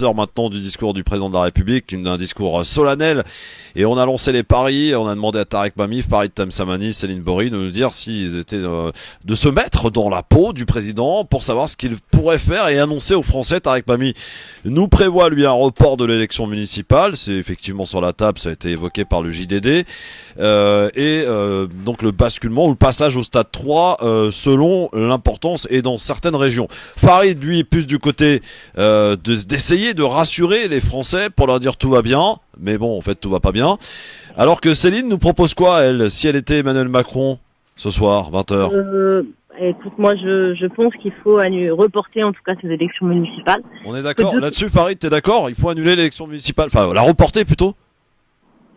Heures maintenant du discours du président de la République, un discours solennel, et on a lancé les paris, on a demandé à Tarek Mamif, Farid Temsamani, Céline Bory de nous dire s'ils étaient de se mettre dans la peau du président pour savoir ce qu'il pourrait faire et annoncer aux Français. Tarek Mamif nous prévoit lui un report de l'élection municipale, c'est effectivement sur la table, ça a été évoqué par le JDD, donc le basculement ou le passage au stade 3 selon l'importance et dans certaines régions. Farid lui est plus du côté d'essayer de rassurer les Français pour leur dire tout va bien, mais bon en fait tout va pas bien. Alors que Céline nous propose quoi, elle, si elle était Emmanuel Macron ce soir 20h? Écoute, moi je pense qu'il faut reporter en tout cas ces élections municipales. On est d'accord là-dessus, Farid, t'es d'accord? Il faut annuler l'élection municipale, enfin la reporter plutôt.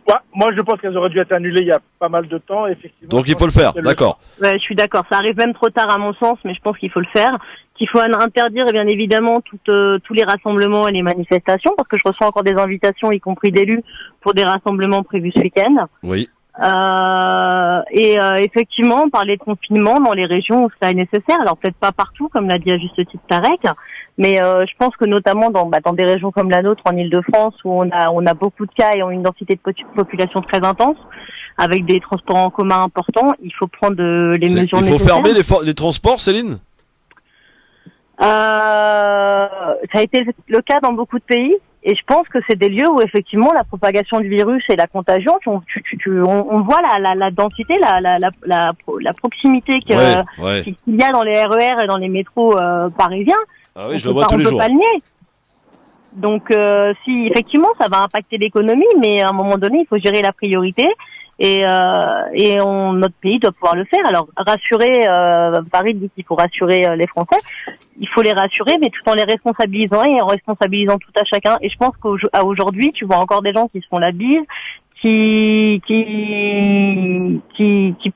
Ouais, moi je pense qu'elles auraient dû être annulées il y a pas mal de temps, effectivement. Donc il faut le faire, d'accord. Ouais, je suis d'accord, ça arrive même trop tard à mon sens, mais je pense qu'il faut le faire. Qu'il faut interdire bien évidemment tous les rassemblements et les manifestations, parce que je reçois encore des invitations, y compris d'élus, pour des rassemblements prévus ce week-end. Oui. Effectivement, parler de confinement dans les régions où ça est nécessaire. Alors peut-être pas partout, comme l'a dit à juste titre Tarek, mais je pense que notamment dans des régions comme la nôtre, en Île-de-France, où on a beaucoup de cas et une densité de population très intense, avec des transports en commun importants, il faut prendre les mesures nécessaires. Il faut fermer les transports, Céline? Ça a été le cas dans beaucoup de pays, et je pense que c'est des lieux où effectivement la propagation du virus et la contagion, on voit la densité, la proximité qu'il y a dans les RER et dans les métros parisiens. Ah oui, je le vois tous les jours. On peut pas le nier. Donc si effectivement ça va impacter l'économie, mais à un moment donné il faut gérer la priorité. Notre pays doit pouvoir le faire. Alors rassurer, Paris dit qu'il faut rassurer les Français. Il faut les rassurer, mais tout en les responsabilisant et en responsabilisant tout à chacun. Et je pense qu'aujourd'hui, tu vois encore des gens qui se font la bise, qui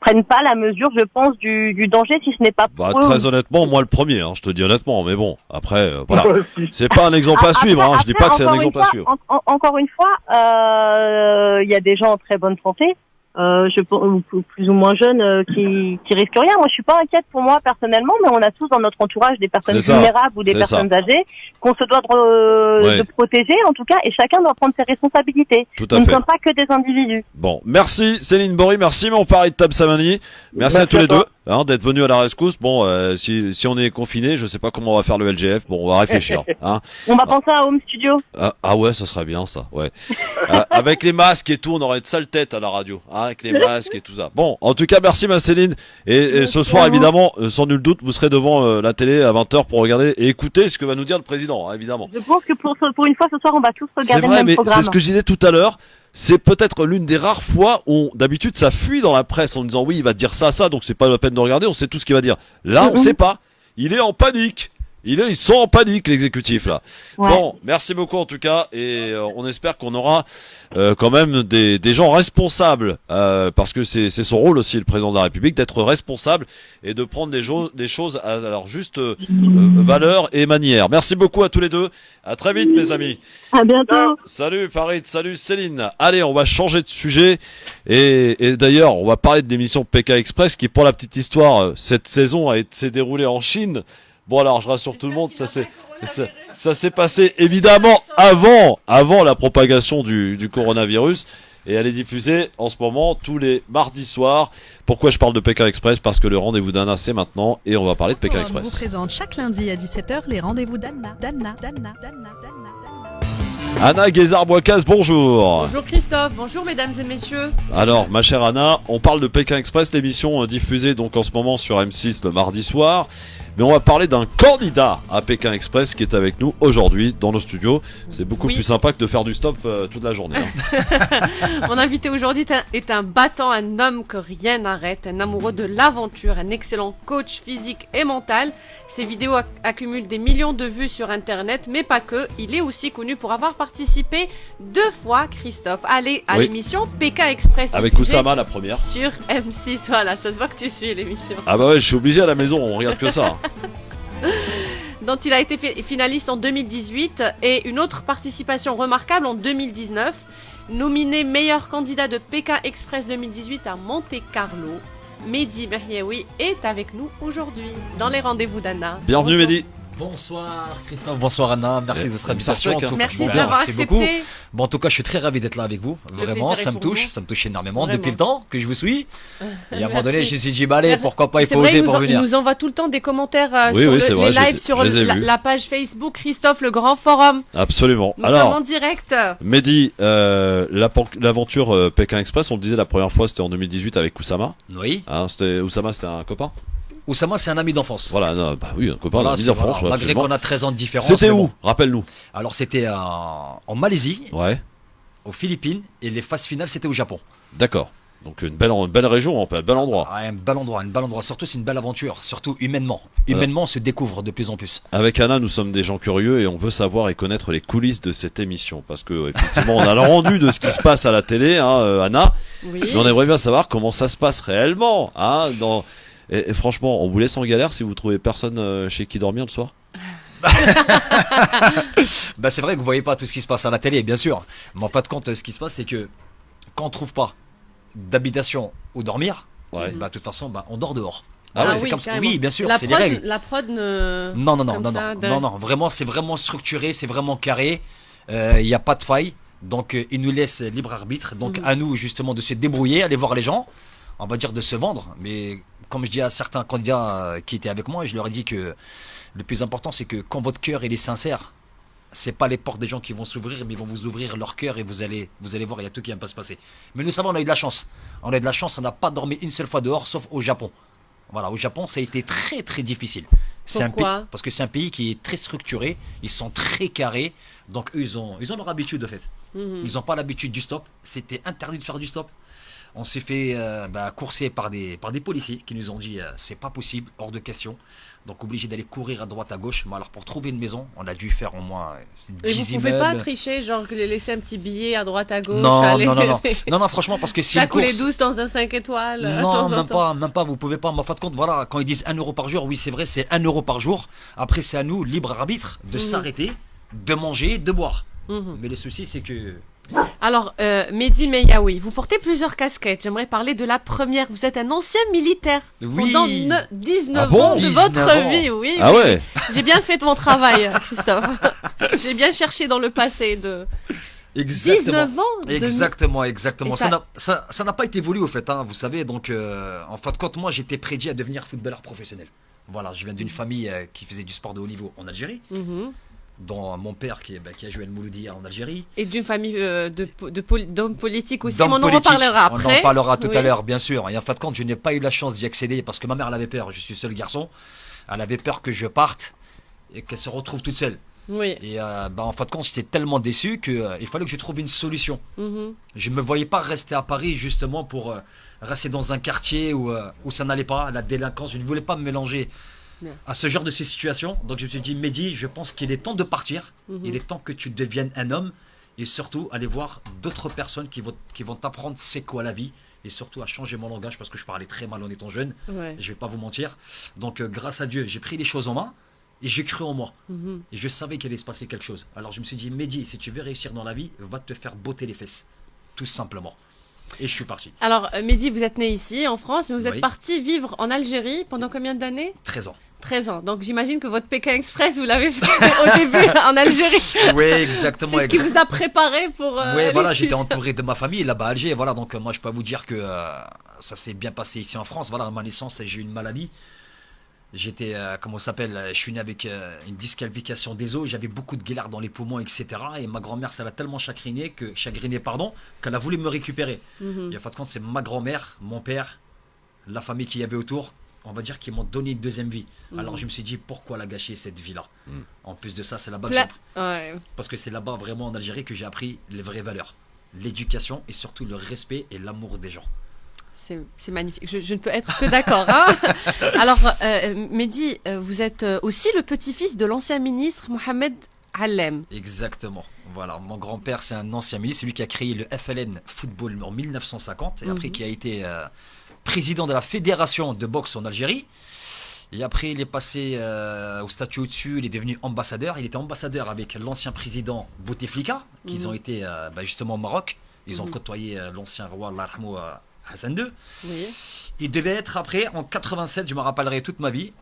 prennent pas la mesure, je pense, du danger, si ce n'est pas pour eux. Très honnêtement, moi le premier, je te dis honnêtement, mais bon, après, voilà. C'est pas un exemple à suivre, je dis pas que c'est un exemple à suivre. Encore une fois, il y a des gens en très bonne santé, plus ou moins jeunes, qui risquent rien. Moi, je suis pas inquiète pour moi personnellement, mais on a tous dans notre entourage des personnes vulnérables ou des personnes âgées qu'on se doit de protéger, en tout cas, et chacun doit prendre ses responsabilités. Tout à fait. Nous ne sommes pas que des individus. Bon, merci Céline Bory, merci mon Farid Temsamani, merci à tous les deux d'être venus à la rescousse. Bon, si on est confiné, je sais pas comment on va faire le LGF. Bon, on va réfléchir. On va penser à Home Studio. Ah ouais, ça serait bien ça. Ouais. Avec les masques et tout, on aurait de sales têtes à la radio. Avec les masques et tout ça. Bon, en tout cas, merci ma Céline. Et ce soir, évidemment, sans nul doute, vous serez devant la télé à 20h pour regarder et écouter ce que va nous dire le président, évidemment. Je pense que pour une fois ce soir, on va tous regarder le même programme. C'est ce que je disais tout à l'heure. C'est peut-être l'une des rares fois où d'habitude ça fuit dans la presse en disant oui, il va dire ça, donc c'est pas la peine de regarder, on sait tout ce qu'il va dire. Là, on sait pas. Il est en panique. Ils sont en panique, l'exécutif, là. Ouais. Bon, merci beaucoup, en tout cas, et on espère qu'on aura quand même des gens responsables, parce que c'est son rôle aussi, le président de la République, d'être responsable et de prendre des choses à leur juste valeur et manière. Merci beaucoup à tous les deux. À très vite, mes amis. À bientôt. Salut, Farid. Salut, Céline. Allez, on va changer de sujet. Et d'ailleurs, on va parler de l'émission Pékin Express, qui, pour la petite histoire, cette saison s'est déroulée en Chine. Bon alors je rassure tout le monde, ça s'est passé évidemment avant la propagation du coronavirus, et elle est diffusée en ce moment tous les mardis soirs. Pourquoi je parle de Pékin Express? Parce que le rendez-vous d'Anna c'est maintenant, et on va parler de Pékin Express. On vous présente chaque lundi à 17h les rendez-vous d'Anna. Anna Guézard-Boicaz, bonjour. Bonjour Christophe, bonjour mesdames et messieurs. Alors ma chère Anna, on parle de Pékin Express, l'émission diffusée donc en ce moment sur M6 le mardi soir. Mais on va parler d'un candidat à Pékin Express qui est avec nous aujourd'hui dans nos studios. C'est beaucoup plus sympa que de faire du stop toute la journée. Mon invité aujourd'hui est un battant, un homme que rien n'arrête, un amoureux de l'aventure, un excellent coach physique et mental. Ses vidéos accumulent des millions de vues sur Internet, mais pas que. Il est aussi connu pour avoir participé 2 fois, Christophe, à l'émission Pékin Express. Avec Oussama, la première. Sur M6, voilà, ça se voit que tu suis l'émission. Ah bah ouais, je suis obligé à la maison, on regarde que ça. Dont il a été finaliste en 2018 et une autre participation remarquable en 2019, nominé meilleur candidat de Pékin Express 2018 à Monte-Carlo. Mehdi Merieoui est avec nous aujourd'hui dans les rendez-vous d'Anna. Bienvenue Mehdi. Bonsoir Christophe, bonsoir Anna, merci de votre invitation. Sartek, hein. Merci Bon, de l'avoir merci beaucoup. accepté. Bon, en tout cas, je suis très ravi d'être là avec vous. Le Vraiment, plaisir est pour nous. ça me touche énormément Vraiment. depuis le temps que je vous suis. Et à un moment donné, Merci. je me suis dit, bah allez, pourquoi pas, il C'est faut vrai, oser il pour il venir. nous envoie tout le temps des commentaires Oui, sur oui, c'est les vrai, lives je sur les ai vus. la page Facebook Christophe le Grand Forum. Absolument. Nous sommes Alors, en direct. Mehdi, l'aventure Pékin Express, on le disait la première fois, c'était en 2018 avec Oussama. Oui. Hein, Oussama, c'était un copain. Oussama, c'est un ami d'enfance. Voilà, non, bah oui, un copain, Voilà, un ami c'est- d'enfance. voilà, ouais, malgré absolument. qu'on a 13 ans de différence. C'était mais où bon. Rappelle-nous. Alors, c'était en Malaisie, Ouais, aux Philippines, et les phases finales, c'était au Japon. d'accord. Donc une belle région, un bel endroit. Ah, un bel endroit. Surtout, c'est une belle aventure. Surtout humainement. Humainement, on se découvre de plus en plus. Avec Anna, nous sommes des gens curieux et on veut savoir et connaître les coulisses de cette émission. Parce que, effectivement, on a le rendu de ce qui se passe à la télé, hein, Anna. Oui. Mais on aimerait bien savoir comment ça se passe réellement. Hein, et franchement, on vous laisse en galère si vous trouvez personne chez qui dormir le soir. Bah, c'est vrai que vous voyez pas tout ce qui se passe à la télé, bien sûr. Mais en fin de compte, ce qui se passe, c'est que quand on trouve pas d'habitation où dormir, Ouais. bah, de toute façon, bah, on dort dehors. Ah Voilà, ouais. c'est oui, comme ça. carrément. Oui, bien sûr, La c'est les prod- règles. La prod ne. Non, comme ça, non. Vraiment, c'est vraiment structuré, c'est vraiment carré. Il n'y a pas de faille. Donc, ils nous laissent libre arbitre. Donc, à nous, justement, de se débrouiller, aller voir les gens. On va dire de se vendre. Mais comme je dis à certains candidats qui étaient avec moi, je leur ai dit que le plus important, c'est que quand votre cœur il est sincère, c'est pas les portes des gens qui vont s'ouvrir, mais ils vont vous ouvrir leur cœur et vous allez voir, il y a tout qui va pas se passer. Mais nous savons, on a eu de la chance. On a eu de la chance, on n'a pas dormi une seule fois dehors, sauf au Japon. Voilà, au Japon, ça a été très très difficile. C'est un Pourquoi pays, parce que c'est un pays qui est très structuré, ils sont très carrés, donc eux, ils ont leur habitude de fait. Ils n'ont pas l'habitude du stop, c'était interdit de faire du stop. On s'est fait courser par des policiers qui nous ont dit c'est pas possible, hors de question. Donc obligé d'aller courir à droite à gauche. Mais alors pour trouver une maison, on a dû faire au moins Et 10 vous pouvez pas immeubles. tricher, genre que les laisser un petit billet à droite à gauche. Non, aller- non, franchement, parce que si Ça une coulait course... douce dans un 5 étoiles. de Non, temps en même pas, vous pouvez pas. Mais en fin de compte, voilà, quand ils disent 1 euro par jour, oui, c'est vrai, c'est 1 euro par jour. Après, c'est à nous, libre arbitre, de s'arrêter, de manger, de boire. Mais le souci, c'est que. Alors, Mehdi Meyaoui, vous portez plusieurs casquettes. J'aimerais parler de la première. Vous êtes un ancien militaire Oui. pendant 19 Ah bon ans de 19 votre ans. vie. Oui, Ah oui. ouais. J'ai bien fait mon travail, Christophe. J'ai bien cherché dans le passé de 19 ans. Exactement. Et Ça n'a pas été voulu, au fait, hein, vous savez. Donc, en fin de compte, moi, j'étais prédit à devenir footballeur professionnel. Voilà, je viens d'une famille qui faisait du sport de haut niveau en Algérie. Mhm. Dont mon père qui a joué le Mouloudia en Algérie. Et d'une famille d'hommes politiques aussi. D'hommes On en politiques. reparlera après. On en parlera tout Oui. à l'heure, bien sûr. Et en fin de compte, je n'ai pas eu la chance d'y accéder parce que ma mère, elle avait peur. Je suis seul garçon. Elle avait peur que je parte et qu'elle se retrouve toute seule. Oui. Et en fin de compte, j'étais tellement déçu qu'il il fallait que je trouve une solution. Mhm. Je ne me voyais pas rester à Paris justement pour rester dans un quartier où ça n'allait pas, la délinquance. Je ne voulais pas me mélanger Bien. à ce genre de ces situations. Donc je me suis dit, Mehdi, je pense qu'il est temps de partir. Il est temps que tu deviennes un homme et surtout aller voir d'autres personnes qui vont t'apprendre c'est quoi la vie et surtout à changer mon langage parce que je parlais très mal en étant jeune. Ouais. Je vais pas vous mentir. Donc grâce à Dieu, j'ai pris les choses en main et j'ai cru en moi. Mhm. Et je savais qu'il allait se passer quelque chose. Alors je me suis dit, Mehdi, si tu veux réussir dans la vie, va te faire botter les fesses. Tout simplement. Et je suis parti. Alors, Mehdi, vous êtes né ici, en France, mais vous êtes Oui. parti vivre en Algérie pendant combien d'années 13 ans. 13 ans. Donc, j'imagine que votre Pékin Express, vous l'avez fait au début en Algérie. Oui, exactement. C'est ce qui vous a préparé pour. Oui, aller voilà, ici. j'étais entouré de ma famille là-bas à Alger. Voilà, donc moi je peux vous dire que ça s'est bien passé ici en France. Voilà, à ma naissance, j'ai eu une maladie. J'étais, comment ça s'appelle, je suis né avec une disqualification des os, j'avais beaucoup de galères dans les poumons, etc. Et ma grand-mère, ça l'a tellement chagriné, qu'elle a voulu me récupérer. Et en fin de compte, c'est ma grand-mère, mon père, la famille qu'il y avait autour, on va dire, qui m'ont donné une deuxième vie. Alors je me suis dit, pourquoi la gâcher cette vie-là En plus de ça, c'est là-bas que Pla- Ouais. parce que c'est là-bas vraiment en Algérie que j'ai appris les vraies valeurs. L'éducation et surtout le respect et l'amour des gens. C'est magnifique. Je ne peux être que d'accord. Hein. Alors, Mehdi, vous êtes aussi le petit-fils de l'ancien ministre Mohamed Allem. Exactement. Voilà, mon grand-père c'est un ancien ministre, c'est lui qui a créé le FLN football en 1950 et après qui a été président de la fédération de boxe en Algérie. Et après il est passé au statut au-dessus, il est devenu ambassadeur. Il était ambassadeur avec l'ancien président Bouteflika, qu'ils ont été justement au Maroc. Ils ont côtoyé l'ancien roi Allah yarhamou, Hassan II. Oui. Il devait être après, en 87, je me rappellerai toute ma vie,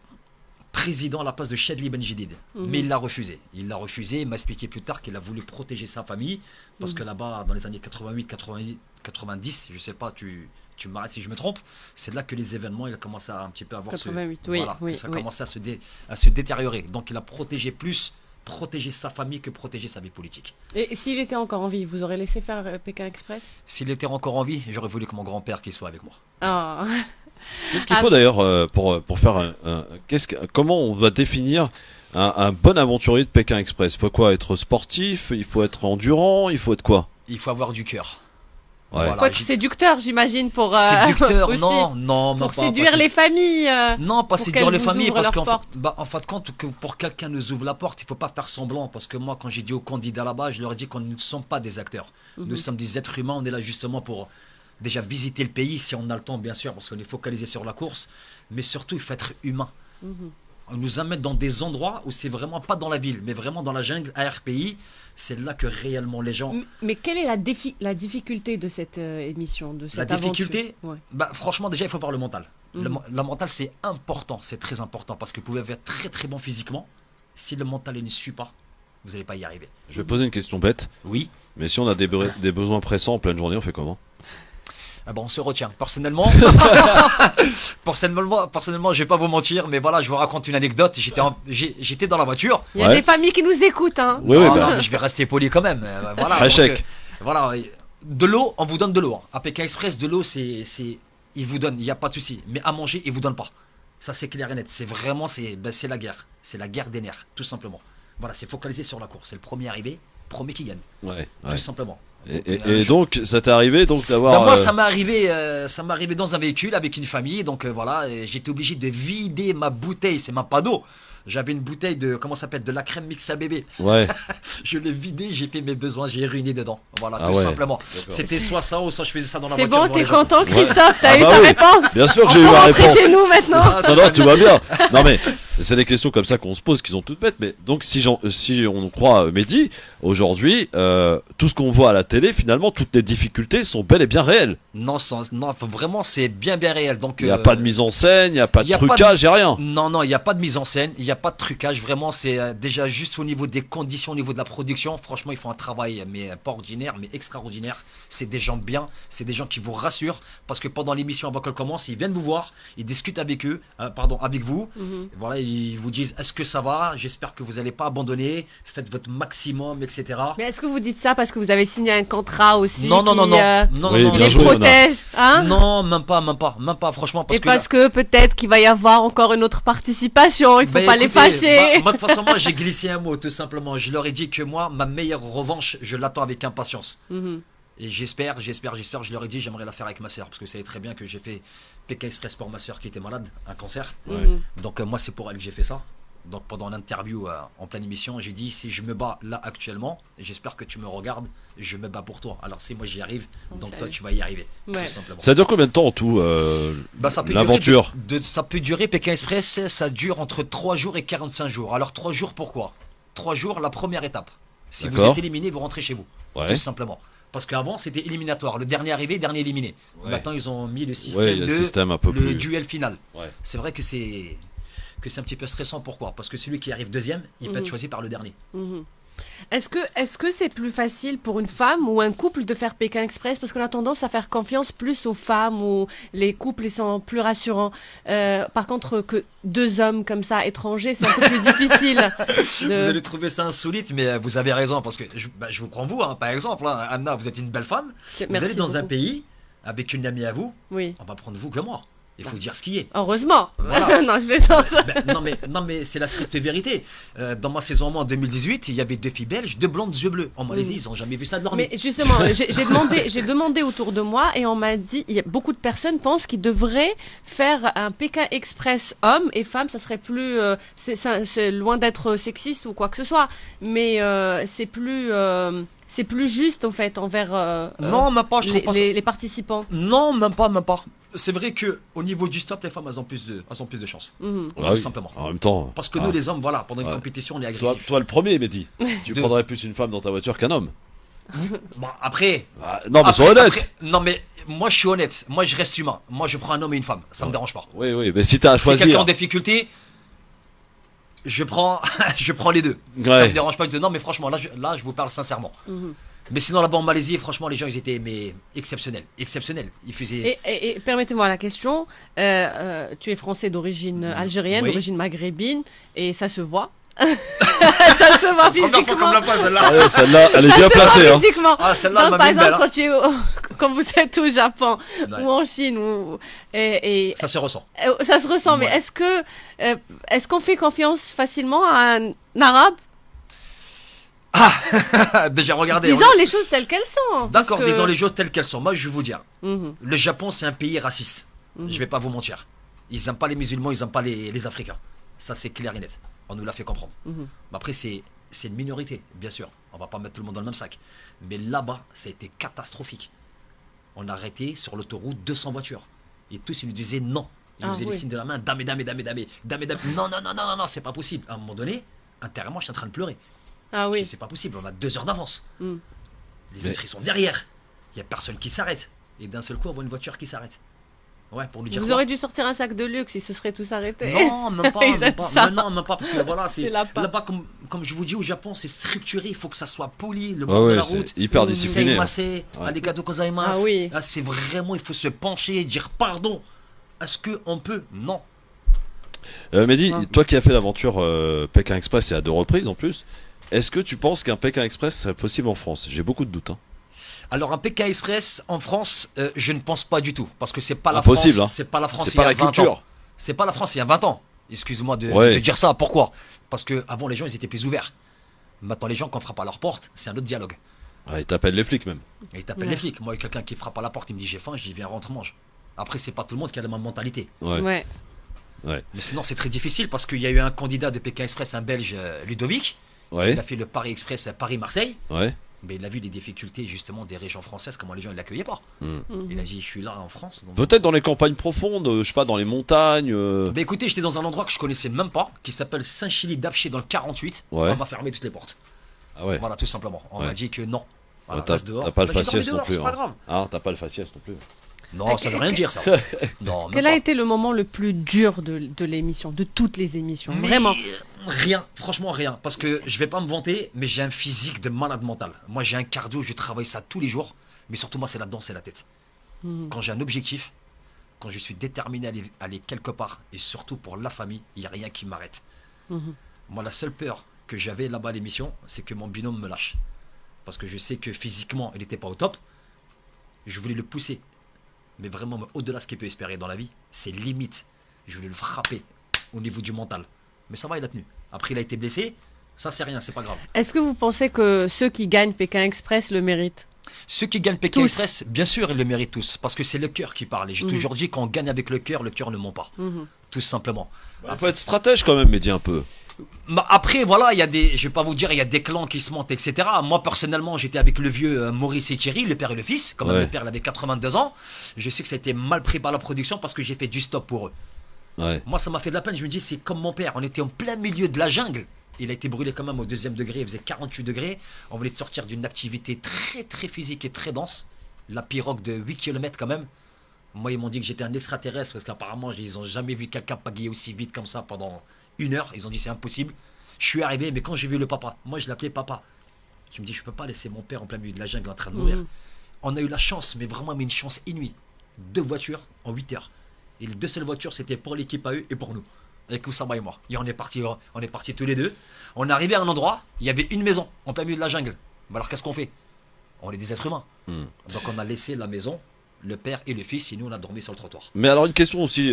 président à la place de Chadli Benjedid. Mais il l'a refusé. Il l'a refusé. Il m'a expliqué plus tard qu'il a voulu protéger sa famille. Parce que là-bas, dans les années 88, 90, je sais pas, tu m'arrêtes si je me trompe, c'est là que les événements, il a commencé à un petit peu avoir 88, que ça a commencé à se détériorer. Donc il a protéger sa famille que protéger sa vie politique. Et s'il était encore en vie, vous aurez laissé faire Pékin Express? S'il était encore en vie, j'aurais voulu que mon grand-père qu'il soit avec moi. Ah. Qu'est-ce qu'il faut d'ailleurs pour faire comment on va définir un bon aventurier de Pékin Express? Il faut quoi? Être sportif? Il faut être endurant? Il faut être quoi? Il faut avoir du cœur. Ouais. Faut être séducteur, j'imagine, pour séducteur, aussi. non, pour séduire les familles. Non, pas pour séduire qu'elles les vous familles, ouvrent parce leurs qu'en portes. en fin de compte, que pour quelqu'un nous ouvre la porte, il faut pas faire semblant, parce que moi, quand j'ai dit aux candidats là-bas, je leur ai dit qu'on ne sommes pas des acteurs. Nous sommes des êtres humains, on est là justement pour déjà visiter le pays, si on a le temps, bien sûr, parce qu'on est focalisé sur la course, mais surtout, il faut être humain. On nous amène dans des endroits où c'est vraiment pas dans la ville, mais vraiment dans la jungle, à RPI. C'est là que réellement les gens. Mais quelle est la difficulté de cette émission, de cette La difficulté, aventure? franchement, déjà, il faut voir le mental. La mental, c'est important, c'est très important, parce que vous pouvez être très très bon physiquement. Si le mental il ne suit pas, vous n'allez pas y arriver. Je vais poser une question bête. Oui. Mais si on a des besoins pressants en pleine journée, on fait comment? Ah bon, on se retient. Personnellement, personnellement, je vais pas vous mentir, mais voilà, je vous raconte une anecdote. J'étais dans la voiture. Il y a des familles qui nous écoutent, hein. Oui, Non, mais je vais rester poli quand même. Voilà. Échec. Voilà. De l'eau, on vous donne de l'eau. À Pékin Express, de l'eau, ils vous donnent, il n'y a pas de souci. Mais à manger, ils vous donnent pas. Ça, c'est clair et net. C'est vraiment, c'est la guerre. C'est la guerre des nerfs, tout simplement. Voilà, c'est focalisé sur la course. C'est le premier arrivé, premier qui gagne. Ouais. Tout simplement. Et donc, ça t'est arrivé donc d'avoir. Moi, ça m'est arrivé dans un véhicule avec une famille. Donc voilà, j'étais obligé de vider ma bouteille. C'est même pas d'eau. J'avais une bouteille de, comment ça s'appelle, de la crème mix à bébé. Ouais. Je l'ai vidé, j'ai fait mes besoins, j'ai ruiné dedans. Voilà, Ah tout ouais. simplement. D'accord. C'était soit ça ou soit je faisais ça dans la C'est voiture. bon, devant t'es les gens. content, Christophe? T'as Ah eu bah ta oui. réponse? Bien sûr que On j'ai eu peut ma rentrer réponse. chez nous maintenant. Ah, Non, non, tout va bien. Non, mais c'est des questions comme ça qu'on se pose, qui sont toutes bêtes. Mais donc, si on croit Mehdi, aujourd'hui, tout ce qu'on voit à la télé, finalement, toutes les difficultés sont bel et bien réelles. Non, vraiment, c'est bien réel. Donc, Il n'y a pas de mise en scène, il n'y a pas de y a pas de- trucage, il n'y a rien. Non, il n'y a pas de mise en scène, il n'y a pas de trucage. Vraiment, c'est déjà juste au niveau des conditions, au niveau de la production. Franchement, ils font un travail, mais pas ordinaire, mais extraordinaire. C'est des gens bien, c'est des gens qui vous rassurent. Parce que pendant l'émission, avant qu'elle commence, ils viennent vous voir, ils discutent avec avec vous. Voilà, ils vous disent est-ce que ça va? J'espère que vous n'allez pas abandonner. Faites votre maximum, etc. Mais est-ce que vous dites ça parce que vous avez signé un contrat aussi Non, qui, non. Oui, bien les joué, Mona. protège, hein? Non, même pas, franchement. Parce Et que parce que peut-être qu'il va y avoir encore une autre participation, il faut pas les écoutez, fâcher. moi, de toute façon, moi, j'ai glissé un mot, tout simplement. Je leur ai dit que moi, ma meilleure revanche, je l'attends avec impatience. Et j'espère, je leur ai dit, j'aimerais la faire avec ma soeur, parce que vous savez très bien que j'ai fait Pékin Express pour ma soeur qui était malade, un cancer. Donc moi, c'est pour elle que j'ai fait ça. Donc pendant l'interview en pleine émission, j'ai dit, si je me bats là actuellement, et j'espère que tu me regardes, je me bats pour toi. Alors si moi j'y arrive, donc ça toi y est. tu vas y arriver, Ouais. tout simplement. Ça dure combien de temps en tout, Ça peut l'aventure? ça peut durer, Pékin Express, ça dure entre 3 jours et 45 jours. Alors 3 jours, pourquoi? 3 jours, la première étape. Si vous D'accord. êtes éliminé, vous rentrez chez vous. Ouais. Tout simplement. Parce qu'avant, c'était éliminatoire. Le dernier arrivé, dernier éliminé. Ouais. Maintenant, ils ont mis le Ouais, système le de système un peu le plus. duel final. Ouais. C'est vrai que c'est un petit peu stressant. Pourquoi? Parce que celui qui arrive deuxième, il peut être choisi par le dernier. Est-ce que c'est plus facile pour une femme ou un couple de faire Pékin Express? Parce qu'on a tendance à faire confiance plus aux femmes ou les couples ils sont plus rassurants. Par contre, que deux hommes comme ça, étrangers, c'est un peu plus difficile. Vous allez trouver ça insolite, mais vous avez raison. Parce que je vous prends vous, hein, par exemple. Hein, Anna, vous êtes une belle femme. Vous Merci allez dans un beaucoup. pays avec une amie à vous. Oui. On va prendre vous comme moi. Il faut dire ce qui est. Heureusement. Voilà. Non, je vais ça. Non mais c'est la stricte vérité. Dans ma saison en 2018, il y avait 2 filles belges, 2 blondes, yeux bleus. En Malaisie, ils ont jamais vu ça de leur vie. Mais justement, j'ai demandé autour de moi et on m'a dit, il y a beaucoup de personnes pensent qu'ils devraient faire un Pékin Express homme et femme, ça serait plus, c'est loin d'être sexiste ou quoi que ce soit, mais c'est plus juste au fait envers Non, même pas, je trouve pas ça. les participants. Non, même pas. C'est vrai que au niveau du stop, les femmes elles ont plus de chance. Ah Tout oui. simplement. En même temps. Parce que nous, les hommes, voilà, pendant une compétition, on est Toi, agressifs. toi le premier, Mehdi. Tu De- prendrais plus une femme dans ta voiture qu'un homme. Bon, après. Non, mais sois honnête. Non, mais moi, je suis honnête. Moi, je reste humain. Moi, je prends un homme et une femme. Ça me dérange pas. Oui, mais si t'as à Si quelqu'un choisir. en difficulté, je prends, je prends les deux. Ouais. Ça me dérange pas du tout. Non, mais franchement, là, je vous parle sincèrement. Mais sinon, là-bas en Malaisie, franchement, les gens, ils étaient exceptionnels. Exceptionnels. Ils faisaient. Et permettez-moi la question. Tu es français d'origine algérienne, Oui. d'origine maghrébine, et ça se voit. Ça se voit Première fois qu'on me physiquement. la pose, celle-là. Ah ouais, celle-là, elle est bien placée. Hein. Physiquement. Ah, celle-là, Donc, elle par m'a mis exemple, belle, hein. quand vous êtes au Japon Ouais. ou en Chine, et Ça se ressent. ça se ressent, mais Ouais. est-ce qu'on fait confiance facilement à un arabe? Déjà, regardez. Disons les choses telles qu'elles sont. D'accord, parce que- disons les choses telles qu'elles sont. Moi, je vais vous dire. Mhm. Le Japon, c'est un pays raciste. Je vais pas vous mentir. Ils aiment pas les musulmans, ils aiment pas les Africains. Ça, c'est clair et net. On nous l'a fait comprendre. Mhm. Mais après, c'est une minorité, bien sûr. On va pas mettre tout le monde dans le même sac. Mais là-bas, ça a été catastrophique. On a arrêté sur l'autoroute 200 voitures. Et tous, ils nous disaient non. Ils nous Ah faisaient les oui. signes de la main. Dame. Non, c'est pas possible. À un moment donné, intérieurement, je suis en train de pleurer. Ah oui. C'est pas possible, on a 2 heures d'avance. Mm. Les autres, ils sont derrière. Il y a personne qui s'arrête. Et d'un seul coup, on voit une voiture qui s'arrête. Ouais, pour lui dire Vous quoi. aurez dû sortir un sac de luxe, ils se seraient tous arrêtés. Non, même pas, Ils aiment ça. Non, même pas, parce que voilà, C'est c'est là-bas. là-bas, comme je vous dis, au Japon, c'est structuré, il faut que ça soit poli, le Ouais, bord de ouais, la c'est route. hyper discipliné. hein. Seimasu, Ouais. arigato gozaimasu. Ah oui. Là, c'est vraiment, il faut se pencher et dire pardon. Est-ce qu'on peut? Non. Mehdi, Ah. toi qui as fait l'aventure Pékin Express et à 2 reprises en plus, est-ce que tu penses qu'un Pékin Express serait possible en France? J'ai beaucoup de doutes. Hein. Alors un PK Express en France, je ne pense pas du tout, parce que c'est pas la Impossible, France, hein. c'est pas la France C'est il y a pas la 20 ans. culture. C'est pas la France il y a 20 ans. Excuse-moi Ouais. de dire ça. Pourquoi? Parce que avant les gens ils étaient plus ouverts. Maintenant les gens quand on frappe à leur porte, c'est un autre dialogue. Ah, ils t'appellent les flics même. Et ils t'appellent Ouais. les flics. Moi, quelqu'un qui frappe à la porte, il me dit j'ai faim, je dis viens rentre mange. Après c'est pas tout le monde qui a la même mentalité. Ouais. Ouais. Mais sinon c'est très difficile parce qu'il y a eu un candidat de Pékin Express, un Belge, Ludovic. Ouais. Il a fait le Paris Express à Paris-Marseille. Ouais. Mais il a vu les difficultés justement des régions françaises, comment les gens ne l'accueillaient pas. Mhm. Il a dit je suis là en France. donc- Peut-être dans les campagnes profondes, je sais pas, dans les montagnes. Bah écoutez, j'étais dans un endroit que je connaissais même pas, qui s'appelle Saint-Chili-d'Apché dans le 48. Ouais. On m'a fermé toutes les portes. Ah ouais. Voilà, tout simplement. On Ouais. m'a dit que non. Voilà, T'as reste dehors. t'as pas le Bah, j'ai dormi faciès non dehors, plus. c'est pas hein. grave. Ah, t'as pas le faciès non plus. Non, ça veut rien dire ça. Non, même Quel a pas. été le moment le plus dur de l'émission, de toutes les émissions? Mais Vraiment. Rien, franchement rien. Parce que je vais pas me vanter, mais j'ai un physique de malade mental. Moi j'ai un cardio, je travaille ça tous les jours. Mais surtout moi c'est la danse et la tête. Quand j'ai un objectif, quand je suis déterminé à aller quelque part, et surtout pour la famille, il n'y a rien qui m'arrête. Moi la seule peur que j'avais là-bas à l'émission, c'est que mon binôme me lâche. Parce que je sais que physiquement il n'était pas au top. Je voulais le pousser. Mais vraiment au-delà de ce qu'il peut espérer dans la vie, c'est limite. Je voulais le frapper au niveau du mental. Mais ça va, il a tenu. Après, il a été blessé. Ça, c'est rien, c'est pas grave. Est-ce que vous pensez que ceux qui gagnent Pékin Express le méritent? Ceux qui gagnent Pékin Tous. Express, bien sûr, ils le méritent tous. Parce que c'est le cœur qui parle. Et j'ai toujours dit, quand on gagne avec le cœur ne ment pas. Tout simplement. Il faut être stratège quand même, Mehdi, un peu. Bah, après, voilà, il y a des, je vais pas vous dire, il y a des clans qui se mentent, etc. Moi, personnellement, j'étais avec le vieux Maurice et Thierry, le père et le fils. Quand même, Ouais. le père, il avait 82 ans. Je sais que ça a été mal pris par la production parce que j'ai fait du stop pour eux. Ouais. Moi, ça m'a fait de la peine. Je me dis, c'est comme mon père. On était en plein milieu de la jungle. Il a été brûlé quand même au 2e degré. Il faisait 48 degrés. On voulait sortir d'une activité très, très physique et très dense. La pirogue de 8 km quand même. Moi, ils m'ont dit que j'étais un extraterrestre parce qu'apparemment, ils n'ont jamais vu quelqu'un pagayer aussi vite comme ça pendant 1 heure. Ils ont dit, c'est impossible. Je suis arrivé, mais quand j'ai vu le papa, moi, je l'appelais papa. Je me dis, je peux pas laisser mon père en plein milieu de la jungle en train de mourir. On a eu la chance, mais vraiment mais une chance inouïe. 2 voitures en 8 heures. Et les 2 seules voitures, c'était pour l'équipe à eux et pour nous. Avec Oussama et moi. Et on est partis tous les deux. On est arrivé à un endroit, il y avait une maison en plein milieu de la jungle. Bah alors qu'est-ce qu'on fait? On est des êtres humains. Donc on a laissé la maison, le père et le fils, et nous on a dormi sur le trottoir. Mais alors une question aussi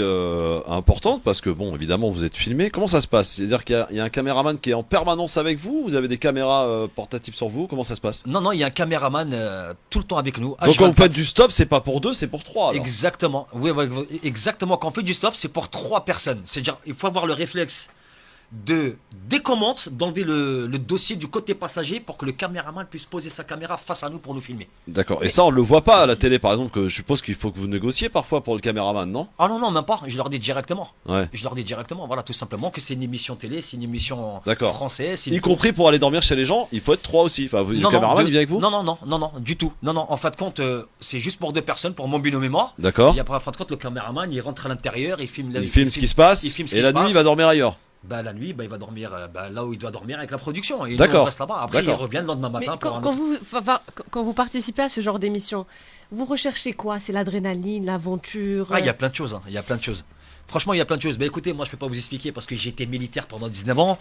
importante, parce que bon, évidemment, vous êtes filmé. Comment ça se passe? C'est-à-dire qu'il y a un caméraman qui est en permanence avec vous? Vous avez des caméras portatives sur vous? Comment ça se passe? Non, il y a un caméraman tout le temps avec nous. Donc quand vous H24. faites du stop, c'est pas pour 2, c'est pour 3 alors. Exactement. Oui, exactement. Quand on fait du stop, c'est pour 3 personnes. C'est-à-dire, il faut avoir le réflexe de dès qu'on monte, d'enlever le dossier du côté passager pour que le caméraman puisse poser sa caméra face à nous pour nous filmer. D'accord. Et ça, on le voit pas à la télé, par exemple, que je suppose qu'il faut que vous négociez parfois pour le caméraman, non? Ah non, même pas. Je leur dis directement. Ouais. Je leur dis directement, voilà, tout simplement que c'est une émission télé, c'est une émission D'accord. française. c'est une Y compris pour aller dormir chez les gens, il faut être 3 aussi. Enfin, le Non, caméraman, deux- il vient avec vous? non, du tout. Non, en fin de compte, c'est juste pour 2 personnes, pour mon binôme et moi. D'accord. Et après, en fin de compte, le caméraman, il rentre à l'intérieur, il filme, Il filme ce qui se passe, il filme ce et qui la se nuit, passe. il va dormir ailleurs. Bah la nuit, bah, il va dormir là où il doit dormir avec la production. Et nous, D'accord. on reste là-bas. Après, il D'accord. revient le lendemain Mais matin pour un quand autre. quand vous participez à ce genre d'émission, vous recherchez quoi? C'est l'adrénaline, l'aventure? Ah, il y a plein de choses. Il y a plein de choses. Franchement, il y a plein de choses. Bah écoutez, moi, je peux pas vous expliquer parce que j'ai été militaire pendant 19 ans.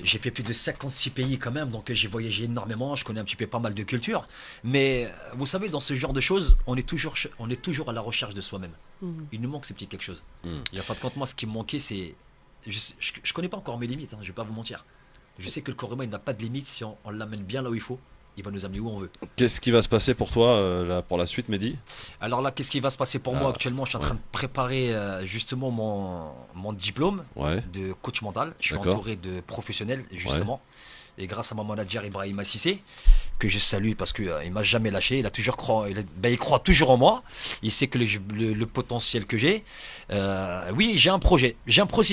J'ai fait plus de 56 pays quand même, donc j'ai voyagé énormément. Je connais un petit peu pas mal de cultures. Mais vous savez, dans ce genre de choses, on est toujours à la recherche de soi-même. Il nous manque ce petit quelque chose. Et en fin de compte, moi, ce qui me manquait, c'est. Je connais pas encore mes limites, je vais pas vous mentir. Je sais que le corps humain, il n'a pas de limite si on l'amène bien là où il faut. Il va nous amener où on veut. Qu'est-ce qui va se passer pour toi là, pour la suite, Mehdi? Alors là, qu'est-ce qui va se passer pour moi actuellement? Je suis en train de préparer justement mon diplôme Ouais. de coach mental. Je suis D'accord. entouré de professionnels justement. Et grâce à mon manager Ibrahim Assissé, que je salue parce qu'il il m'a jamais lâché, il croit toujours en moi, il sait que le potentiel que j'ai. Oui, j'ai un projet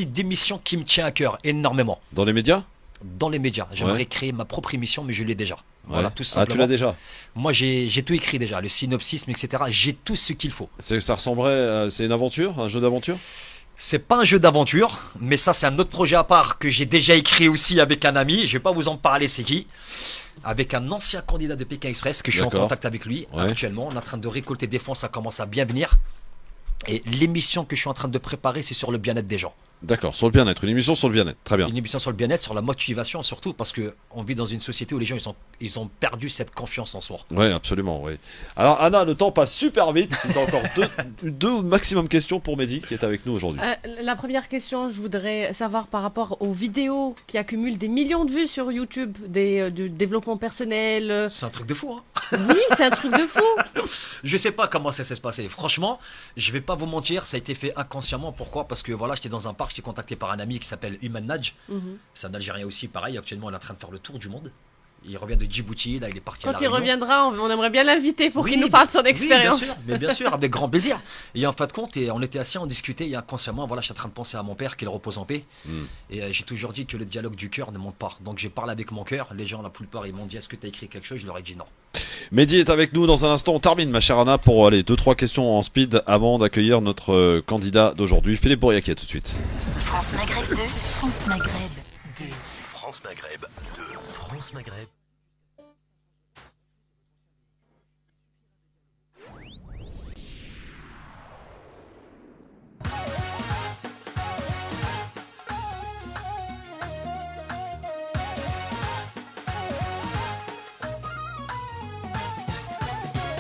d'émission qui me tient à cœur énormément. Dans les médias? Dans les médias, j'aimerais Ouais. créer ma propre émission, mais je l'ai déjà. Ouais. Voilà, tout Ah, simplement. tu l'as déjà? Moi, j'ai tout écrit déjà, le synopsis, etc. J'ai tout ce qu'il faut. Ça ressemblerait, c'est une aventure, un jeu d'aventure? C'est pas un jeu d'aventure, mais ça, c'est un autre projet à part que j'ai déjà écrit aussi avec un ami. Je vais pas vous en parler, c'est qui? Avec un ancien candidat de Pékin Express que je suis en D'accord. contact avec lui Ouais. actuellement. On est en train de récolter des fonds, ça commence à bien venir. Et l'émission que je suis en train de préparer, c'est sur le bien-être des gens. D'accord, sur le bien-être, une émission sur le bien-être, très bien. Une émission sur le bien-être, sur la motivation surtout, parce que on vit dans une société où les gens ils ont perdu cette confiance en soi. Oui, absolument, oui. Alors Anna, le temps passe super vite. Si t'as encore deux maximum questions pour Mehdi qui est avec nous aujourd'hui. La première question, je voudrais savoir par rapport aux vidéos qui accumulent des millions de vues sur YouTube, du développement personnel. C'est un truc de fou, hein. Oui, c'est un truc de fou. Je sais pas comment ça s'est passé. Franchement, je vais pas vous mentir, ça a été fait inconsciemment. Pourquoi? Parce que voilà, j'étais dans un parc, j'étais contacté par un ami qui s'appelle Human Naj. C'est un Algérien aussi, pareil. Actuellement, il est en train de faire le tour du monde. Il revient de Djibouti, là, il est parti à Quand La il Réunion. reviendra, on aimerait bien l'inviter pour Oui, qu'il nous parle de son expérience. Oui, bien sûr, mais bien sûr, avec grand plaisir. Et en fin de compte, on était assis, on discutait, et inconsciemment, voilà, je suis en train de penser à mon père, qu'il repose en paix. Et j'ai toujours dit que le dialogue du cœur ne monte pas. Donc j'ai parlé avec mon cœur. Les gens, la plupart, ils m'ont dit, est-ce que tu as écrit quelque chose? Je leur ai dit non. Mehdi est avec nous dans un instant. On termine, ma chère Anna, pour aller 2-3 questions en speed avant d'accueillir notre candidat d'aujourd'hui, Philippe Bouriaquet, tout de suite. France Maghreb 2, France Maghreb 2. France Maghreb 2, France Maghreb.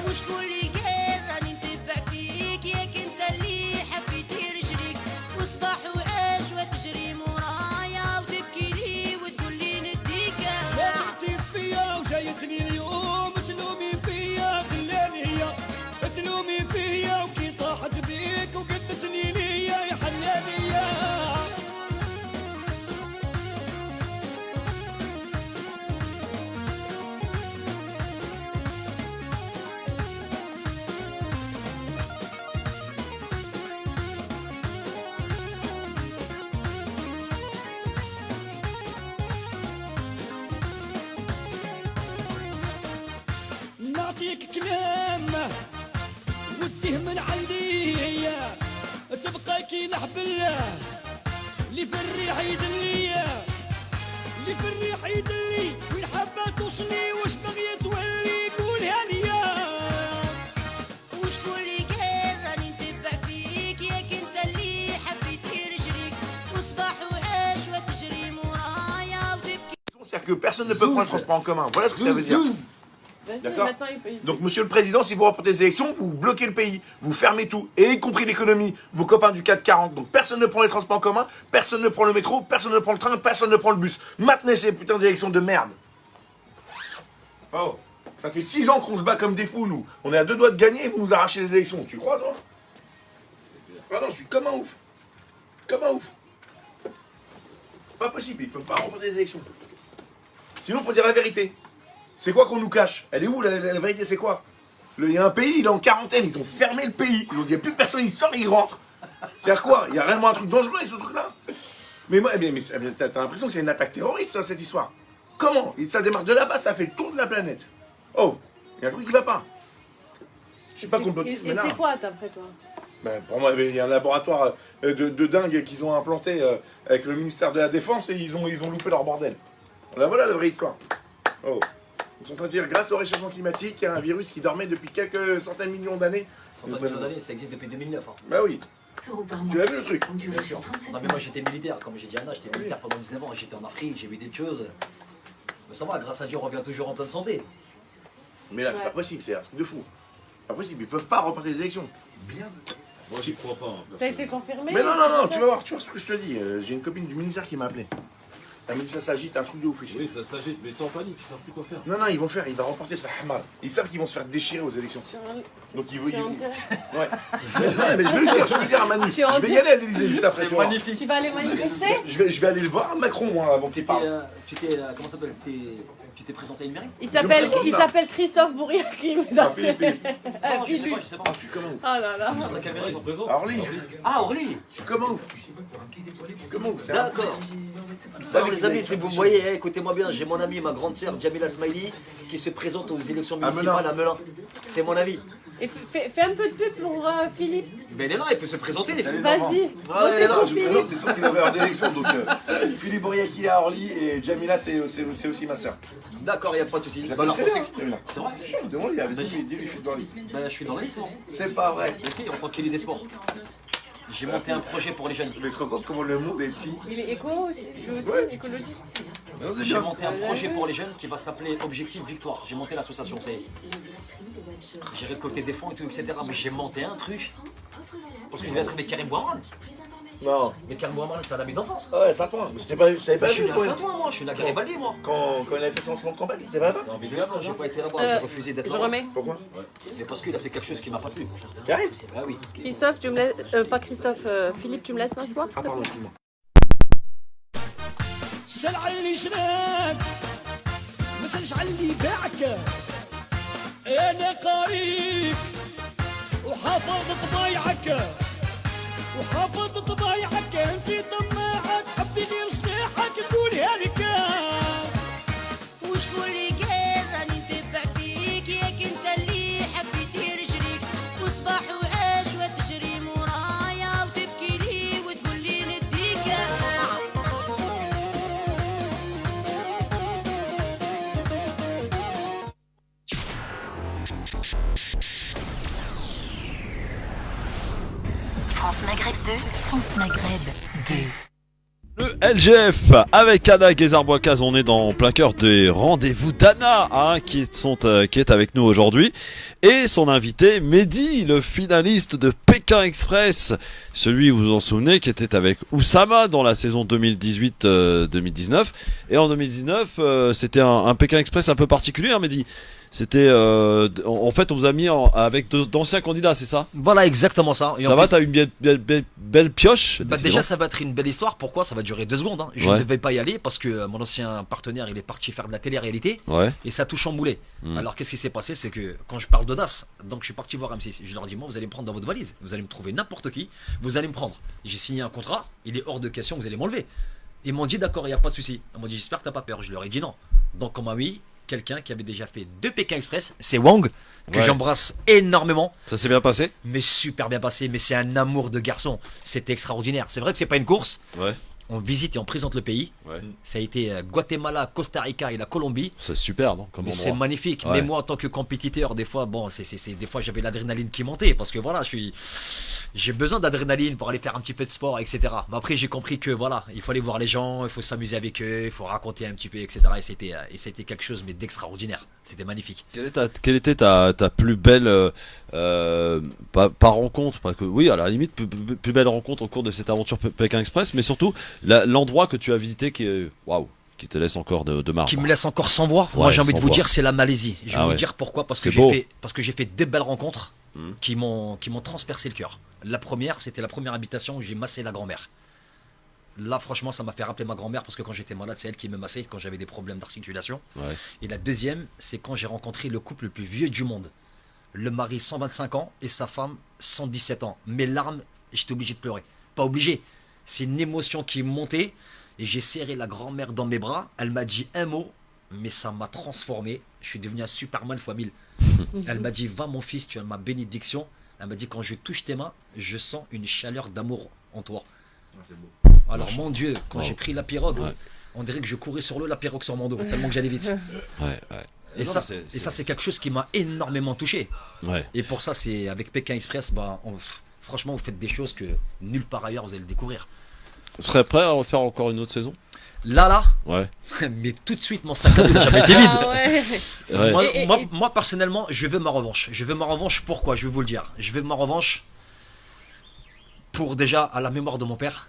وشكون اللي قال راني نتبع فيك ياك انت اللي حبيتي رجليك وصباح وعاش وتجري مورايا وتبكي لي وتقول لي نديك وقعتي فيا وجايتني اليوم تلومي فيا دلاني هي تلومي فيا وكي طاحت بيك وقدتني ليا يا حنانية نعطيك كلام وديه من عندي هي تبقى كي لحبل اللي في الريح يدلي اللي في الريح يدلي وين حابة توصلي واش باغية تولي قولها ليا وشكون اللي قال راني نتبع فيك ياك انت اللي حبيتي رجليك وصباح وعاش وتجري مورايا وتبكي C'est-à-dire que personne ne peut prendre le transport en commun. Voilà ce que ça veut dire. D'accord. Maintenant, il peut- Donc, monsieur le président, si vous remportez les élections, vous bloquez le pays, vous fermez tout, et y compris l'économie, vos copains du 440. Donc, personne ne prend les transports en commun, personne ne prend le métro, personne ne prend le train, personne ne prend le bus. Maintenez ces putains d'élections de merde. Oh, ça fait 6 ans qu'on se bat comme des fous, nous. On est à 2 doigts de gagner et vous nous arrachez les élections. Tu crois, toi? Ah non, je suis comme un ouf. Comme un ouf. C'est pas possible, ils peuvent pas remporter les élections. Sinon, faut dire la vérité. C'est quoi qu'on nous cache? Elle est où la vérité? C'est quoi? Il y a un pays, il est en quarantaine, ils ont fermé le pays. Ils ont dit, il n'y a plus personne, il sort, il rentre. C'est-à-dire quoi? Il y a réellement un truc dangereux avec ce truc-là. Mais moi, mais t'as l'impression que c'est une attaque terroriste, ça, cette histoire. Comment? Ça démarre de là-bas, ça fait le tour de la planète. Oh, il y a un truc qui va pas. Je suis pas complotiste, mais Et là. c'est quoi, d'après toi? Ben, pour moi, il y a un laboratoire de dingue qu'ils ont implanté avec le ministère de la Défense et ils ont loupé leur bordel. Là, voilà la vraie histoire. Oh. Ils sont en train de dire, grâce au réchauffement climatique, il y a un virus qui dormait depuis quelques centaines de millions d'années. Centaines de millions d'années, ça existe depuis 2009. Hein. Bah oui. Tu l'as vu le truc? Bien sûr. Non mais moi j'étais militaire, comme j'ai dit à Anna, j'étais militaire pendant 19 ans, j'étais en Afrique, j'ai vu des choses. Mais ça va, grâce à Dieu, on revient toujours en pleine santé. Mais là, c'est pas possible, c'est un truc de fou. Pas possible, ils peuvent pas reporter les élections. Bien. Moi, j'y crois pas. Hein, Ça a été confirmé? Mais non, tu vas voir ce que je te dis. J'ai une copine du ministère qui m'a appelé. Elle m'a dit ça s'agite, un truc de ouf ici. Oui, ça s'agite, mais sans panique, ils savent plus quoi faire. Non, ils vont remporter ça mal. Ils savent qu'ils vont se faire déchirer aux élections. Donc ils vont. Ouais. mais je vais le dire à Manu. Je vais y aller à l'Élysée juste après. C'est magnifique. Tu vas aller manifester? Je vais aller le voir Macron, moi, avant qu'il parle. Comment ça s'appelle? Tu t'es présenté à une mairie? Il s'appelle Christophe Bouriakim. Philippe. Non, je sais pas. Je suis comment ouf. Oh là là. La caméra, ils se présentent. Orly. Ah, Orly. Je suis comment ouf. D'accord. Alors les amis, si vous me voyez, écoutez-moi bien, j'ai mon ami, ma grande sœur Jamila Smiley, qui se présente aux élections municipales à Melun. C'est mon ami. Et fais un peu de pub pour Philippe. Mais il est là, il peut se présenter, les filles. Vas-y. il est là. Je présente les sons qu'il avait d'élection. Donc Philippe Bouriaki à Orly et Jamila, c'est aussi ma sœur. D'accord, il n'y a pas de souci. Je l'appelle très bien, Jamila. C'est vrai? Demande-lui, dis-lui, je suis dans l'île. Je suis dans la liste, moi. C'est pas vrai. Mais si, en tant qu'élite des sports. J'ai monté un projet pour les jeunes. Mais tu te rends compte comment le monde est petit? Il est éco aussi, écologiste. J'ai monté un projet pour les jeunes qui va s'appeler Objectif Victoire. J'ai monté l'association, ça y est. J'ai récolté des fonds et tout, etc. Mais j'ai monté un truc. Parce que je vais être avec Karim Bouamran. Non. Mais Karim Bouamran, c'est un ami d'enfance. Ah ouais, Saint-Ouen. Je savais pas Je suis vu. né à Saint-Ouen, moi. Je suis né à Garibaldi, moi. Quand il a fait son combat, il était là-bas? Non, évidemment, j'ai pas été là-bas. J'ai refusé d'être Je là-bas. remets. Pourquoi? Mais parce qu'il a fait quelque chose qui m'a pas plu. Karim? Ah oui. Christophe, tu me laisses. Pas Christophe, Philippe, tu me laisses m'asseoir, s'il Ah te pardon, plaît? excuse-moi. سل على اللي جراك ما سلش على اللي باعك انا قريب وحافظ طبايعك انت طماعك حبي غير سلاحك قولها لك وشكون اللي قال راني نتبع فيك ياك انت اللي حبيتي رجليك وصباح وعاش وتجري مورايا وتبكي لي وتقول لي نديك France Maghreb 2, France Maghreb 2. Le LGF avec Anna Guézard-Boicaz, on est dans plein cœur des rendez-vous d'Anna hein, qui est avec nous aujourd'hui et son invité Mehdi, le finaliste de Pékin Express, celui vous vous en souvenez qui était avec Oussama dans la saison 2018-2019 et en 2019 c'était un Pékin Express un peu particulier hein, Mehdi. C'était en fait on vous a mis avec d'anciens candidats, c'est ça? Voilà, exactement ça. Et ça va, t'as une belle pioche? Déjà ça va être une belle histoire. Pourquoi? Ça va durer 2 secondes hein. Je ne devais pas y aller parce que mon ancien partenaire il est parti faire de la télé-réalité et ça a tout chamboulé. Alors qu'est-ce qui s'est passé? C'est que quand je parle d'audace, donc je suis parti voir M6, je leur dis moi vous allez me prendre dans votre valise, vous allez me trouver n'importe qui, vous allez me prendre. J'ai signé un contrat, il est hors de question, vous allez m'enlever. Ils m'ont dit d'accord, il n'y a pas de souci. Ils m'ont dit j'espère que t'as pas peur. Je leur ai dit non. Donc on m'a mis quelqu'un qui avait déjà fait 2 Pékin Express, c'est Wang, que j'embrasse énormément. Ça s'est bien passé? Mais super bien passé, mais c'est un amour de garçon. C'était extraordinaire. C'est vrai que c'est pas une course. On visite et on présente le pays. Ça a été Guatemala, Costa Rica et la Colombie. C'est super, non? Comme mais endroit. c'est magnifique. Mais moi, en tant que compétiteur, des fois, des fois j'avais l'adrénaline qui montait parce que voilà, j'ai besoin d'adrénaline pour aller faire un petit peu de sport, etc. Mais après, j'ai compris que voilà, il faut aller voir les gens, il faut s'amuser avec eux, il faut raconter un petit peu, etc. Et c'était quelque chose mais d'extraordinaire. C'était magnifique. Quelle était ta plus belle pas rencontre, pas que oui, à la limite plus belle rencontre au cours de cette aventure Pékin Express, mais surtout l'endroit que tu as visité qui est waouh, qui te laisse encore de marbre. Qui me laisse encore sans voix. Moi, j'ai envie de vous dire, c'est la Malaisie. Je vais vous dire pourquoi. Parce que j'ai fait 2 belles rencontres qui m'ont transpercé le cœur. La première, c'était la première habitation où j'ai massé la grand-mère. Là, franchement, ça m'a fait rappeler ma grand-mère parce que quand j'étais malade, c'est elle qui me massait quand j'avais des problèmes d'articulation. Et la deuxième, c'est quand j'ai rencontré le couple le plus vieux du monde. Le mari 125 ans et sa femme 117 ans. Mes larmes, j'étais obligé de pleurer. Pas obligé. C'est une émotion qui est montée et j'ai serré la grand-mère dans mes bras. Elle m'a dit un mot, mais ça m'a transformé. Je suis devenu un Superman x 1000. Elle m'a dit, va mon fils, tu as ma bénédiction. Elle m'a dit, quand je touche tes mains, je sens une chaleur d'amour en toi. Alors mon Dieu, quand j'ai pris la pirogue, on dirait que je courais sur l'eau, la pirogue sur mon dos, tellement que j'allais vite. Et Non, ça, c'est- c'est quelque chose qui m'a énormément touché. Et pour ça, c'est avec Pékin Express, franchement, vous faites des choses que nulle part ailleurs vous allez le découvrir. Tu serais prêt à refaire encore une autre saison? Là, Ouais. mais tout de suite, mon sac à dos n'a jamais été vide. Ah ouais. Ouais. Moi, personnellement, je veux ma revanche. Je veux ma revanche, pourquoi? Je vais vous le dire. Je veux ma revanche pour déjà à la mémoire de mon père.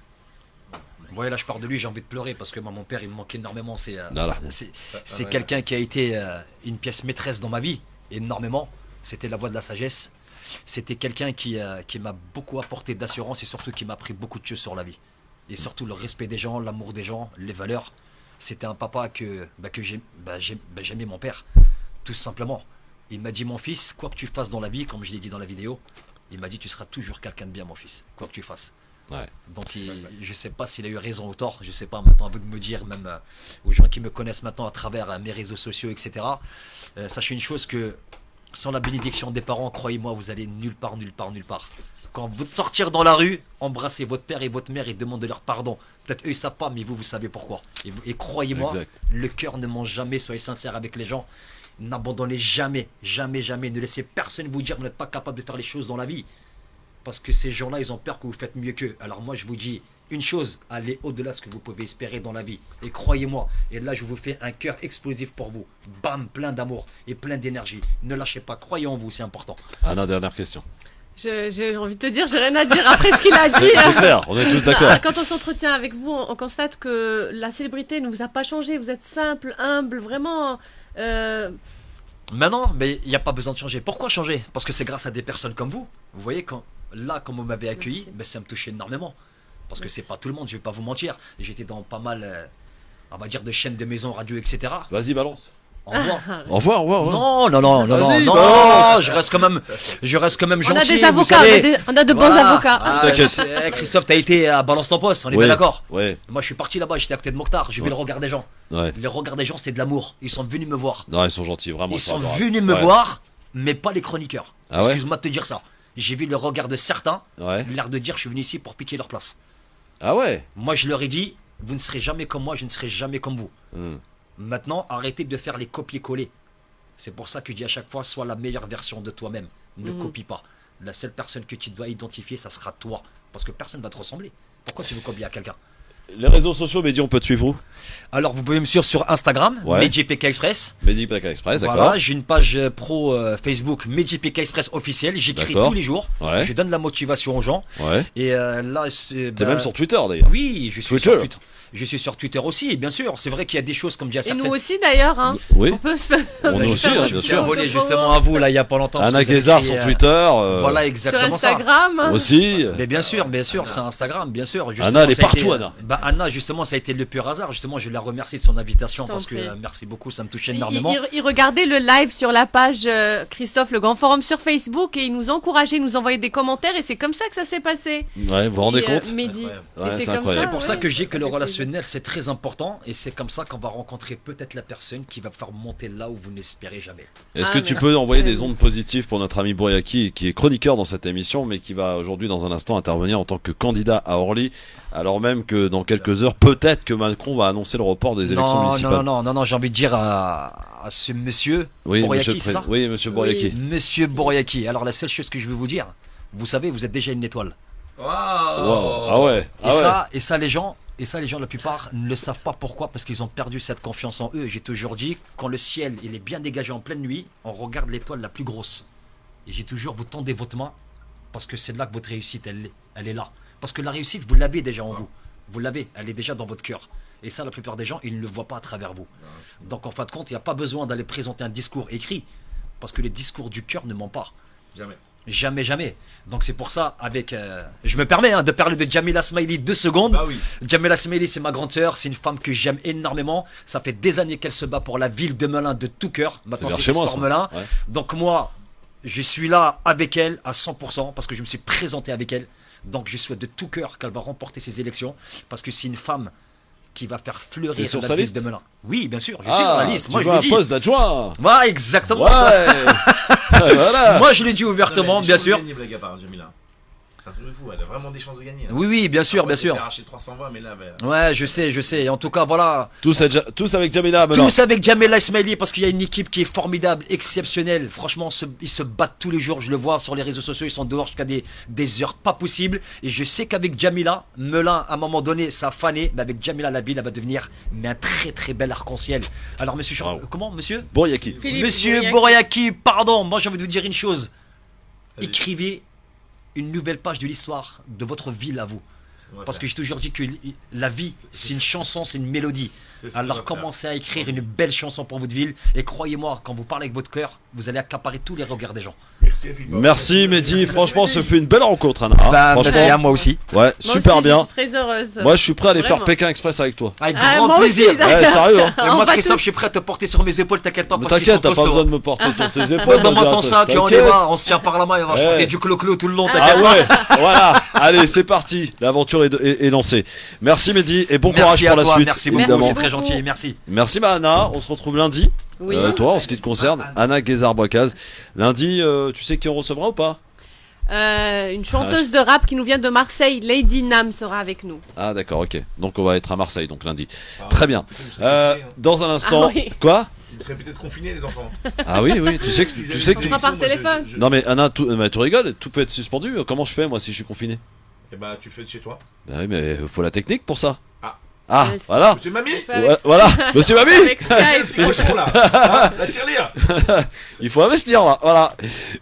Vous voyez, là, je parle de lui, j'ai envie de pleurer parce que moi, mon père, il me manque énormément. C'est quelqu'un qui a été une pièce maîtresse dans ma vie, énormément. C'était la voix de la sagesse. C'était quelqu'un qui m'a beaucoup apporté d'assurance et surtout qui m'a appris beaucoup de choses sur la vie. Et surtout le respect des gens, l'amour des gens, les valeurs. C'était un papa que j'aimais mon père, tout simplement. Il m'a dit, mon fils, quoi que tu fasses dans la vie, comme je l'ai dit dans la vidéo, il m'a dit, tu seras toujours quelqu'un de bien, mon fils, quoi que tu fasses. Ouais. Donc je sais pas s'il a eu raison ou tort, je sais pas, maintenant à vous de me dire, même aux gens qui me connaissent maintenant à travers mes réseaux sociaux, etc. Sachez une chose, que sans la bénédiction des parents, croyez-moi, vous allez nulle part, nulle part, nulle part. Quand vous sortir dans la rue, embrassez votre père et votre mère et demandez leur pardon. Peut-être eux ils savent pas, mais vous savez pourquoi. Et croyez-moi, Exact. le cœur ne ment jamais, soyez sincères avec les gens. N'abandonnez jamais, jamais, jamais. Ne laissez personne vous dire que vous n'êtes pas capable de faire les choses dans la vie. Parce que ces gens-là, ils ont peur que vous faites mieux qu'eux. Alors moi, je vous dis une chose, allez au-delà de ce que vous pouvez espérer dans la vie. Et croyez-moi, et là, je vous fais un cœur explosif pour vous. Bam, plein d'amour et plein d'énergie. Ne lâchez pas, croyez en vous, c'est important. Anna, dernière question. J'ai envie de te dire, j'ai rien à dire après ce qu'il a dit. C'est clair, on est tous d'accord. Quand on s'entretient avec vous, on constate que la célébrité ne vous a pas changé. Vous êtes simple, humble, vraiment. Maintenant, mais il n'y a pas besoin de changer. Pourquoi changer? Parce que c'est grâce à des personnes comme vous. Vous voyez, quand vous m'avez accueilli, mais ça me touchait énormément. Parce que c'est pas tout le monde, je vais pas vous mentir. J'étais dans pas mal, on va dire, de chaînes de maisons, radio, etc. Vas-y, balance. Au revoir. Au revoir, au revoir. Non, Vas-y, non, balance. je reste quand même On gentil. a des vous avocats, savez. on a de bons Voilà. avocats. T'inquiète. Christophe, t'as été à Balance ton poste, on est Ouais, bien d'accord. ouais. Moi, je suis parti là-bas, j'étais à côté de Mokhtar, j'ai vu le regard des gens. Ouais. Le regard des gens, c'était de l'amour. Ils sont venus me voir. Non, ils sont gentils, vraiment. Ils c'est sont adorable. venus me Ouais. voir, mais pas les chroniqueurs. Ah ouais. Excuse-moi de te dire ça. J'ai vu le regard de certains, Ouais. l'air de dire je suis venu ici pour piquer leur place. Ah ouais. Moi, je leur ai dit, vous ne serez jamais comme moi, je ne serai jamais comme vous. Hmm. Maintenant, arrêtez de faire les copier-coller. C'est pour ça que je dis à chaque fois, sois la meilleure version de toi-même. Ne copie pas. La seule personne que tu dois identifier, ça sera toi. Parce que personne ne va te ressembler. Pourquoi tu veux copier à quelqu'un? Les réseaux sociaux, Mehdi, on peut te suivre où? Alors, vous pouvez me suivre sur Instagram, Ouais. MediPK Express. Mehdi Pékin Express, d'accord. Voilà, j'ai une page pro Facebook, MediPK Express officiel. J'écris D'accord. tous les jours. Ouais. Je donne la motivation aux gens. Ouais. Et là, c'est. T'es même sur Twitter d'ailleurs. Oui, je suis Twitter. sur Twitter. Je suis sur Twitter aussi, bien sûr. C'est vrai qu'il y a des choses comme dit à Et certaines. nous aussi d'ailleurs. Hein. Oui. On peut se faire. On est aussi, hein, Je bien me suis sûr. abonné justement à vous là il y a pas longtemps. Anna parce que vous avez Guézard écrit, sur Twitter. Voilà Sur exactement ça. Instagram. Aussi. Mais bien sûr, c'est Instagram, bien sûr. Justement, Anna, elle est ça a été- partout, Anna. Bah, Anna, justement, ça a été le pur hasard. Justement, je la remercie de son invitation Je t'en parce que prie. merci beaucoup, ça me touchait Il, énormément. il regardait le live sur la page Christophe Le Grand Forum sur Facebook et il nous encourageait, il nous envoyait des commentaires et c'est comme ça que ça s'est passé. Ouais, vous vous rendez Et, compte? Mehdi. Ouais, Et c'est comme incroyable. C'est pour ça ouais, que je dis que le fait plaisir. relationnel c'est très important et c'est comme ça qu'on va rencontrer peut-être la personne qui va faire monter là où vous n'espérez jamais. Est-ce Ah, que tu mais- peux envoyer Ouais. des ondes positives pour notre ami Bouriaki, qui est chroniqueur dans cette émission, mais qui va aujourd'hui, dans un instant, intervenir en tant que candidat à Orly, alors même que dans quelques heures, peut-être que Macron va annoncer le report des élections Non, municipales. non, j'ai envie de dire à ce monsieur Oui, Bouriaki, monsieur, c'est ça oui, monsieur Bouriaki. Monsieur Bouriaki. Alors la seule chose que je veux vous dire, vous savez, vous êtes déjà une étoile. Wow. Ah ouais. Ah ouais. Et ça, les gens, la plupart ne le savent pas. Pourquoi? Parce qu'ils ont perdu cette confiance en eux. J'ai toujours dit, quand le ciel il est bien dégagé en pleine nuit, on regarde l'étoile la plus grosse. Et j'ai toujours, vous tendez votre main, parce que c'est là que votre réussite, elle est là. Parce que la réussite, vous l'avez déjà en vous. Vous l'avez, elle est déjà dans votre cœur. Et ça, la plupart des gens, ils ne le voient pas à travers vous. Donc en fin de compte, il n'y a pas besoin d'aller présenter un discours écrit, parce que les discours du cœur ne mentent pas. Jamais. Jamais, jamais. Donc c'est pour ça, avec, je me permets de parler de Jamila Smaili 2 secondes. Ah oui. Jamila Smaili, c'est ma grande sœur, c'est une femme que j'aime énormément. Ça fait des années qu'elle se bat pour la ville de Melun de tout cœur. Maintenant vers c'est chez moi, Sport ça. Melun. Ouais. Donc moi, je suis là avec elle à 100% parce que je me suis présenté avec elle. Donc je souhaite de tout cœur qu'elle va remporter ces élections parce que c'est une femme qui va faire T'es fleurir sur la sa ville liste de Melun. Oui, bien sûr, je suis dans la liste. Moi, tu je veux le un dis. poste d'adjoint. Voilà, exactement Ouais. ça. Voilà. Moi, je le dis ouvertement, bien sûr. C'est un truc de fou, elle a vraiment des chances de gagner. Oui, oui, bien sûr, Après, bien sûr. elle a arraché 300 voix, mais là, Ouais, je sais. Et en tout cas, voilà. Tous avec Jamila maintenant. Tous avec Jamila Ismaili parce qu'il y a une équipe qui est formidable, exceptionnelle. Franchement, ils se battent tous les jours. Je le vois sur les réseaux sociaux. Ils sont dehors jusqu'à des heures pas possibles. Et je sais qu'avec Jamila, Melun, à un moment donné, ça a fané. Mais avec Jamila, la ville, elle va devenir un très très bel arc-en-ciel. Alors, monsieur, comment, monsieur Bouriaki. Monsieur Bouriaki, pardon. Moi, j'ai envie de vous dire une chose. Écrivez une nouvelle page de l'histoire de votre ville à vous. Parce que j'ai toujours dit que la vie, c'est une chanson, c'est une mélodie. Alors commencez à écrire une belle chanson pour votre ville. Et croyez-moi, quand vous parlez avec votre cœur, vous allez accaparer tous les regards des gens. Merci Mehdi, franchement ce fut une belle rencontre Anna. Bah, Franchement, merci à moi aussi. Ouais, super aussi, bien. Je suis très heureuse. Moi je suis prêt à aller faire Vraiment. Pékin Express avec toi. Avec Ah, grand moi aussi, plaisir. d'accord. Ouais, sérieux hein. Et On moi, va Christophe, tous. je suis prêt à te porter sur mes épaules, t'inquiète pas, Mais parce qu'ils sont t'inquiète, t'as pas costauds. besoin de me porter sur tes épaules. Donne-moi ton Nadia, sac et on y t'inquiète. va, on se tient par la main et on va Ouais. chanter du clo-clo tout le long, Ah t'inquiète pas. ouais, voilà. Allez, c'est parti. L'aventure est lancée. Merci Mehdi et bon Merci courage à pour la toi, suite. merci beaucoup, évidemment. c'est très gentil, merci. Merci Anna, on se retrouve lundi. Oui. Toi, en ce qui te concerne, Anna Guézard-Boicaz. Lundi, tu sais qui on recevra ou pas? Une chanteuse de rap qui nous vient de Marseille, Lady Nam, sera avec nous. Ah d'accord, ok. Donc on va être à Marseille, donc lundi. Très bien. Dans un instant, Ah oui. quoi? Vous serez peut-être confinés, les enfants. Ah oui, oui. Tu sais que On fera par téléphone. Non mais Anna, tu rigoles, tout peut être suspendu. Comment je fais moi si je suis confiné? Et bah, tu le fais de chez toi. Bah oui, mais faut la technique pour ça. Ah. Ah, Ouais, voilà. Monsieur Mamie Voilà, monsieur Mamie. Avec C'est un Skype. petit cochon là. Ah, la tirelire. Il faut investir là, voilà.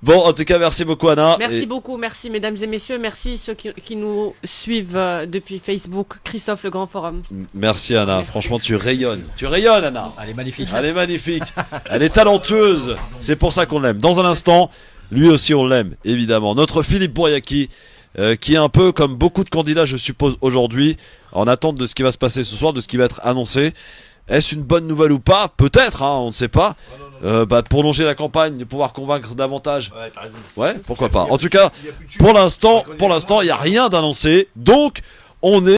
Bon, en tout cas, merci beaucoup Anna. Merci Et- beaucoup, merci mesdames et messieurs, merci ceux qui nous suivent depuis Facebook, Christophe le Grand Forum. Merci Anna, franchement tu rayonnes. Tu rayonnes Anna. Elle est magnifique. Elle est magnifique. Elle est talentueuse. C'est pour ça qu'on l'aime. Dans un instant, lui aussi on l'aime, évidemment. Notre Philippe Bouriaki, qui est un peu comme beaucoup de candidats, je suppose, aujourd'hui, en attente de ce qui va se passer ce soir, de ce qui va être annoncé. Est-ce une bonne nouvelle ou pas? Peut-être, hein, on ne sait pas. De prolonger la campagne, de pouvoir convaincre davantage. Ouais, t'as raison. Ouais, pourquoi pas. En tout cas, pour l'instant, il n'y a rien d'annoncé. Donc, on est